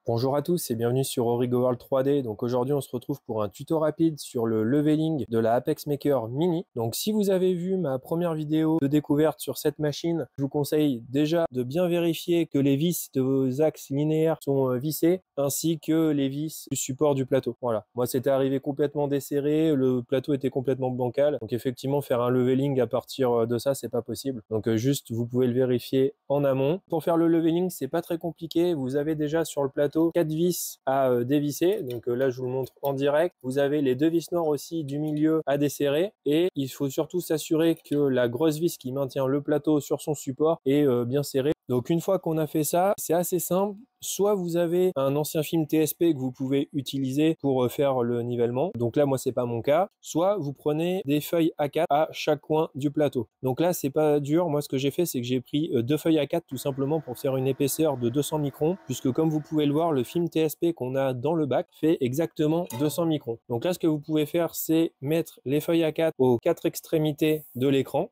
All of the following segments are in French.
Bonjour à tous et bienvenue sur Origo World 3D. Donc aujourd'hui on se retrouve pour un tuto rapide sur le leveling de la Apex Maker Mini. Donc si vous avez vu ma première vidéo de découverte sur cette machine, je vous conseille déjà de bien vérifier que les vis de vos axes linéaires sont vissés ainsi que les vis du support du plateau. Voilà, moi c'était arrivé complètement desserré, le plateau était complètement bancal. Donc effectivement faire un leveling à partir de ça c'est pas possible. Donc juste vous pouvez le vérifier en amont. Pour faire le leveling c'est pas très compliqué, vous avez déjà sur le plateau 4 vis à dévisser, donc là je vous le montre en direct. Vous avez les 2 vis noires aussi du milieu à desserrer et il faut surtout s'assurer que la grosse vis qui maintient le plateau sur son support est bien serrée. Donc une fois qu'on a fait ça, c'est assez simple. Soit vous avez un ancien film TSP que vous pouvez utiliser pour faire le nivellement. Donc là, moi, c'est pas mon cas. Soit vous prenez des feuilles A4 à chaque coin du plateau. Donc là, c'est pas dur. Moi, ce que j'ai fait, c'est que j'ai pris 2 feuilles A4 tout simplement pour faire une épaisseur de 200 microns. Puisque comme vous pouvez le voir, le film TSP qu'on a dans le bac fait exactement 200 microns. Donc là, ce que vous pouvez faire, c'est mettre les feuilles A4 aux 4 extrémités de l'écran.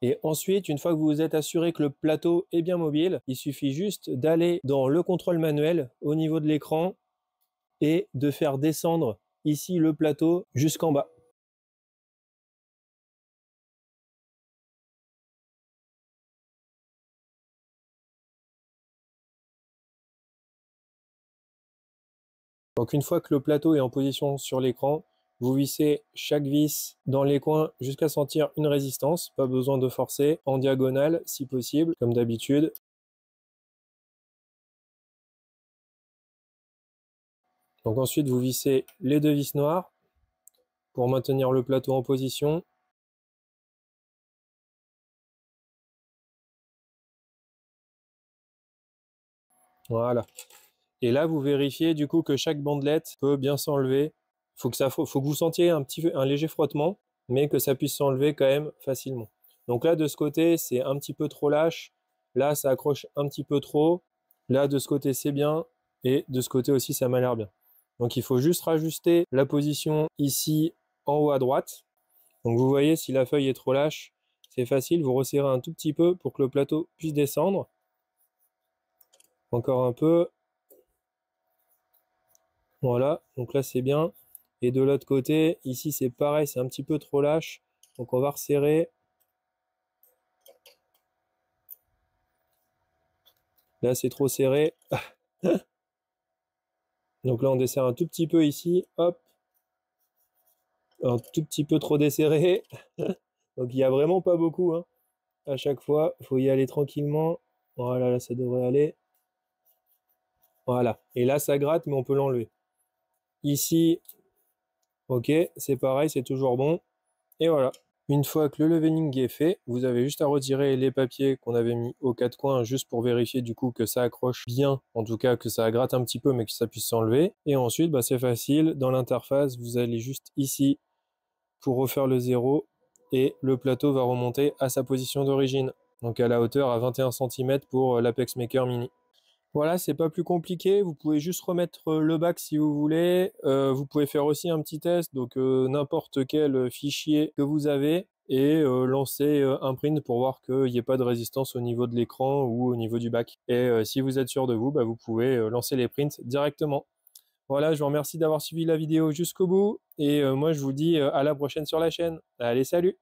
Et ensuite, une fois que vous vous êtes assuré que le plateau est bien mobile, il suffit juste d'aller dans le contrôle manuel au niveau de l'écran et de faire descendre ici le plateau jusqu'en bas. Donc une fois que le plateau est en position sur l'écran, vous vissez chaque vis dans les coins jusqu'à sentir une résistance. Pas besoin de forcer, en diagonale si possible, comme d'habitude. Donc ensuite, vous vissez les 2 vis noires pour maintenir le plateau en position. Voilà. Et là, vous vérifiez du coup que chaque bandelette peut bien s'enlever. Faut que vous sentiez un léger frottement, mais que ça puisse s'enlever quand même facilement. Donc là, de ce côté, c'est un petit peu trop lâche. Là, ça accroche un petit peu trop. Là, de ce côté, c'est bien. Et de ce côté aussi, ça m'a l'air bien. Donc il faut juste rajuster la position ici en haut à droite. Donc vous voyez, si la feuille est trop lâche, c'est facile. Vous resserrez un tout petit peu pour que le plateau puisse descendre. Encore un peu. Voilà, donc là c'est bien. Et de l'autre côté, ici c'est pareil, c'est un petit peu trop lâche. Donc on va resserrer. Là c'est trop serré. Donc là on desserre un tout petit peu ici. Hop. Un tout petit peu trop desserré. Donc il n'y a vraiment pas beaucoup, hein. À chaque fois, il faut y aller tranquillement. Voilà, là ça devrait aller. Voilà. Et là ça gratte, mais on peut l'enlever. Ici, ok, c'est pareil, c'est toujours bon. Et voilà. Une fois que le leveling est fait, vous avez juste à retirer les papiers qu'on avait mis aux 4 coins juste pour vérifier du coup que ça accroche bien, en tout cas que ça gratte un petit peu mais que ça puisse s'enlever. Et ensuite, c'est facile, dans l'interface, vous allez juste ici pour refaire le zéro et le plateau va remonter à sa position d'origine, donc à la hauteur à 21 cm pour l'Apex Maker Mini. Voilà, c'est pas plus compliqué, vous pouvez juste remettre le bac si vous voulez, vous pouvez faire aussi un petit test, donc n'importe quel fichier que vous avez et lancer un print pour voir qu'il n'y ait pas de résistance au niveau de l'écran ou au niveau du bac. Et si vous êtes sûr de vous, vous pouvez lancer les prints directement. Voilà, je vous remercie d'avoir suivi la vidéo jusqu'au bout et moi je vous dis à la prochaine sur la chaîne. Allez, salut!